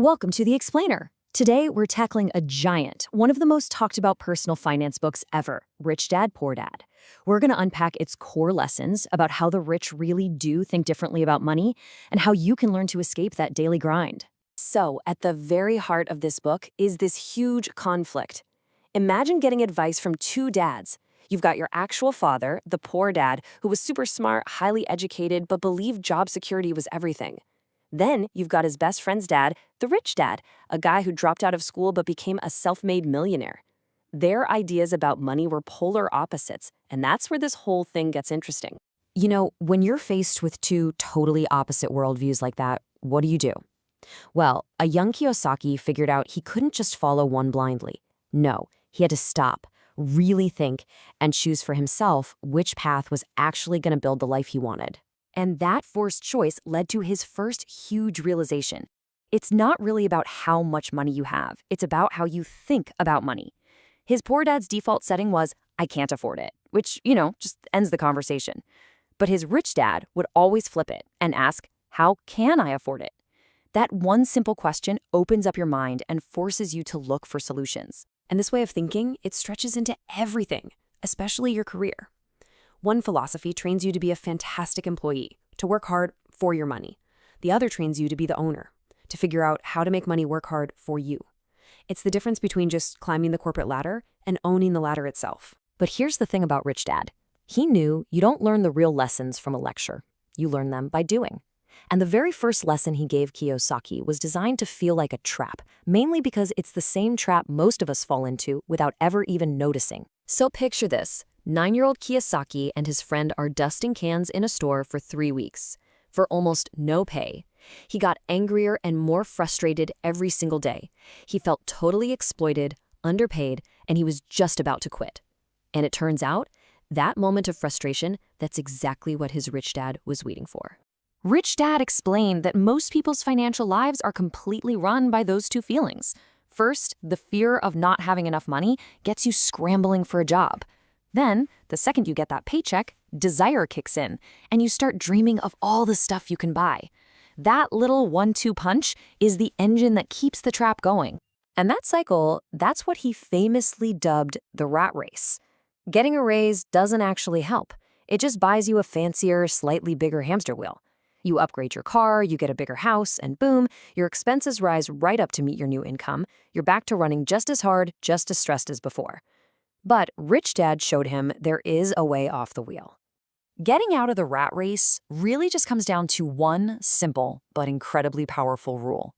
Welcome to The Explainer. Today, we're tackling a giant, one of the most talked about personal finance books ever, Rich Dad, Poor Dad. We're going to unpack its core lessons about how the rich really do think differently about money and how you can learn to escape that daily grind. So, at the very heart of this book is this huge conflict. Imagine getting advice from two dads. You've got your actual father, the poor dad, who was super smart, highly educated, but believed job security was everything. Then you've got his best friend's dad, the rich dad, a guy who dropped out of school but became a self-made millionaire. Their ideas about money were polar opposites, and that's where this whole thing gets interesting. When you're faced with two totally opposite worldviews like that, what do? Well, a young Kiyosaki figured out he couldn't just follow one blindly. No, he had to stop, really think, and choose for himself which path was actually going to build the life he wanted. And that forced choice led to his first huge realization. It's not really about how much money you have. It's about how you think about money. His poor dad's default setting was, I can't afford it, which, just ends the conversation. But his rich dad would always flip it and ask, how can I afford it? That one simple question opens up your mind and forces you to look for solutions. And this way of thinking, it stretches into everything, especially your career. One philosophy trains you to be a fantastic employee, to work hard for your money. The other trains you to be the owner, to figure out how to make money work hard for you. It's the difference between just climbing the corporate ladder and owning the ladder itself. But here's the thing about Rich Dad. He knew you don't learn the real lessons from a lecture. You learn them by doing. And the very first lesson he gave Kiyosaki was designed to feel like a trap, mainly because it's the same trap most of us fall into without ever even noticing. So picture this. 9-year-old Kiyosaki and his friend are dusting cans in a store for 3 weeks, for almost no pay. He got angrier and more frustrated every single day. He felt totally exploited, underpaid, and he was just about to quit. And it turns out, that moment of frustration, that's exactly what his rich dad was waiting for. Rich Dad explained that most people's financial lives are completely run by those two feelings. First, the fear of not having enough money gets you scrambling for a job. Then, the second you get that paycheck, desire kicks in, and you start dreaming of all the stuff you can buy. That little 1-2 punch is the engine that keeps the trap going. And that cycle, that's what he famously dubbed the rat race. Getting a raise doesn't actually help. It just buys you a fancier, slightly bigger hamster wheel. You upgrade your car, you get a bigger house, and boom, your expenses rise right up to meet your new income. You're back to running just as hard, just as stressed as before. But Rich Dad showed him there is a way off the wheel. Getting out of the rat race really just comes down to one simple but incredibly powerful rule.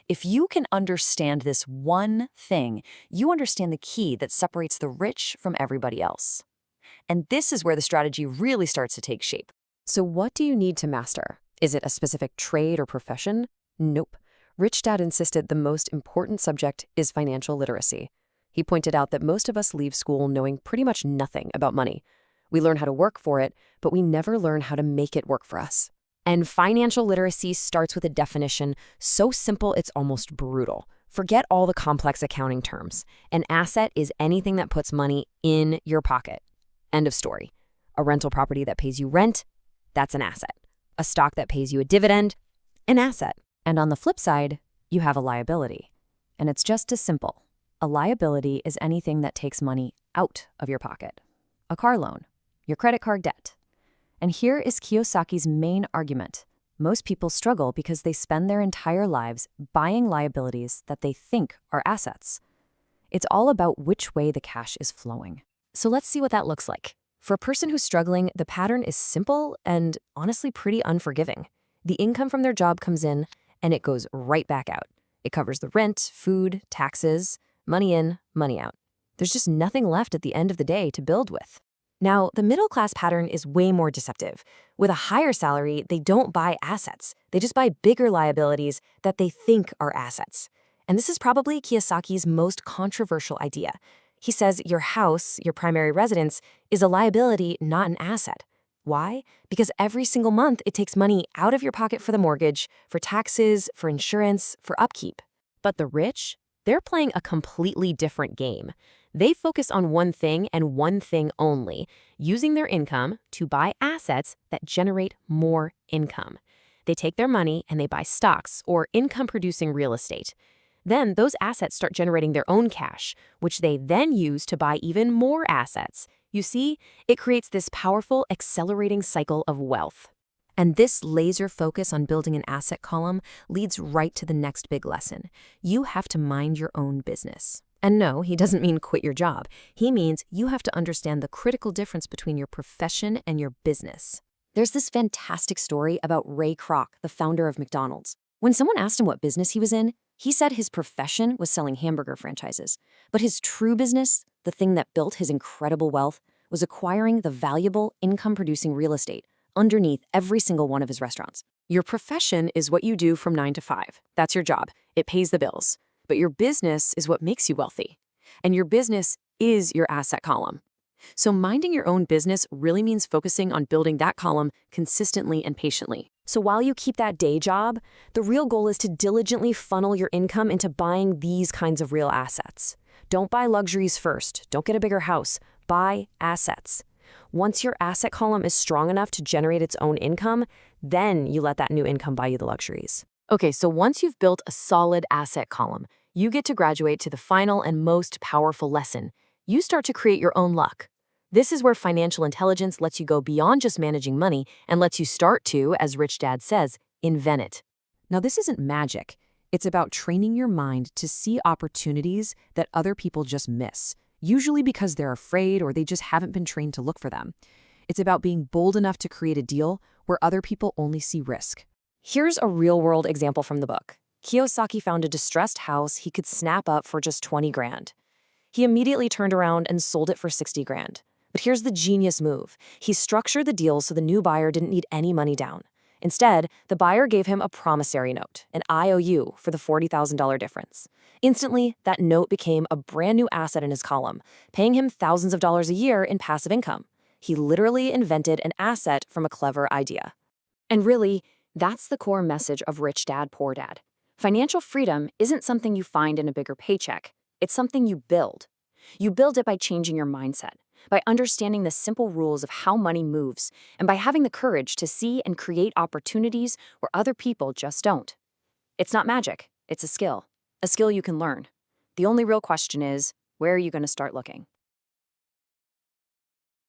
If you can understand this one thing, you understand the key that separates the rich from everybody else. And this is where the strategy really starts to take shape. So what do you need to master? Is it a specific trade or profession? Nope. Rich Dad insisted the most important subject is financial literacy. He pointed out that most of us leave school knowing pretty much nothing about money. We learn how to work for it, but we never learn how to make it work for us. And financial literacy starts with a definition so simple it's almost brutal. Forget all the complex accounting terms. An asset is anything that puts money in your pocket. End of story. A rental property that pays you rent, that's an asset. A stock that pays you a dividend, an asset. And on the flip side, you have a liability. And it's just as simple. A liability is anything that takes money out of your pocket. A car loan, your credit card debt. And here is Kiyosaki's main argument. Most people struggle because they spend their entire lives buying liabilities that they think are assets. It's all about which way the cash is flowing. So let's see what that looks like. For a person who's struggling, the pattern is simple and honestly pretty unforgiving. The income from their job comes in and it goes right back out. It covers the rent, food, taxes, money in, money out. There's just nothing left at the end of the day to build with. Now, the middle-class pattern is way more deceptive. With a higher salary, they don't buy assets. They just buy bigger liabilities that they think are assets. And this is probably Kiyosaki's most controversial idea. He says your house, your primary residence, is a liability, not an asset. Why? Because every single month it takes money out of your pocket for the mortgage, for taxes, for insurance, for upkeep. But the rich? They're playing a completely different game. They focus on one thing and one thing only, using their income to buy assets that generate more income. They take their money and they buy stocks or income-producing real estate. Then those assets start generating their own cash, which they then use to buy even more assets. You see, it creates this powerful, accelerating cycle of wealth. And this laser focus on building an asset column leads right to the next big lesson. You have to mind your own business. And no, he doesn't mean quit your job. He means you have to understand the critical difference between your profession and your business. There's this fantastic story about Ray Kroc, the founder of McDonald's. When someone asked him what business he was in, he said his profession was selling hamburger franchises. But his true business, the thing that built his incredible wealth, was acquiring the valuable income-producing real estate underneath every single one of his restaurants. Your profession is what you do from 9 to 5. That's your job. It pays the bills. But your business is what makes you wealthy. And your business is your asset column. So minding your own business really means focusing on building that column consistently and patiently. So while you keep that day job, the real goal is to diligently funnel your income into buying these kinds of real assets. Don't buy luxuries first. Don't get a bigger house. Buy assets. Once your asset column is strong enough to generate its own income, then you let that new income buy you the luxuries. Okay, so once you've built a solid asset column, you get to graduate to the final and most powerful lesson. You start to create your own luck. This is where financial intelligence lets you go beyond just managing money and lets you start to, as Rich Dad says, invent it. Now, this isn't magic. It's about training your mind to see opportunities that other people just miss, usually because they're afraid or they just haven't been trained to look for them. It's about being bold enough to create a deal where other people only see risk. Here's a real-world example from the book. Kiyosaki found a distressed house he could snap up for just 20 grand. He immediately turned around and sold it for 60 grand. But here's the genius move. He structured the deal so the new buyer didn't need any money down. Instead, the buyer gave him a promissory note, an IOU, for the $40,000 difference. Instantly, that note became a brand new asset in his column, paying him thousands of dollars a year in passive income. He literally invented an asset from a clever idea. And really, that's the core message of Rich Dad, Poor Dad. Financial freedom isn't something you find in a bigger paycheck. It's something you build. You build it by changing your mindset, by understanding the simple rules of how money moves, and by having the courage to see and create opportunities where other people just don't. It's not magic, it's a skill you can learn. The only real question is, where are you going to start looking?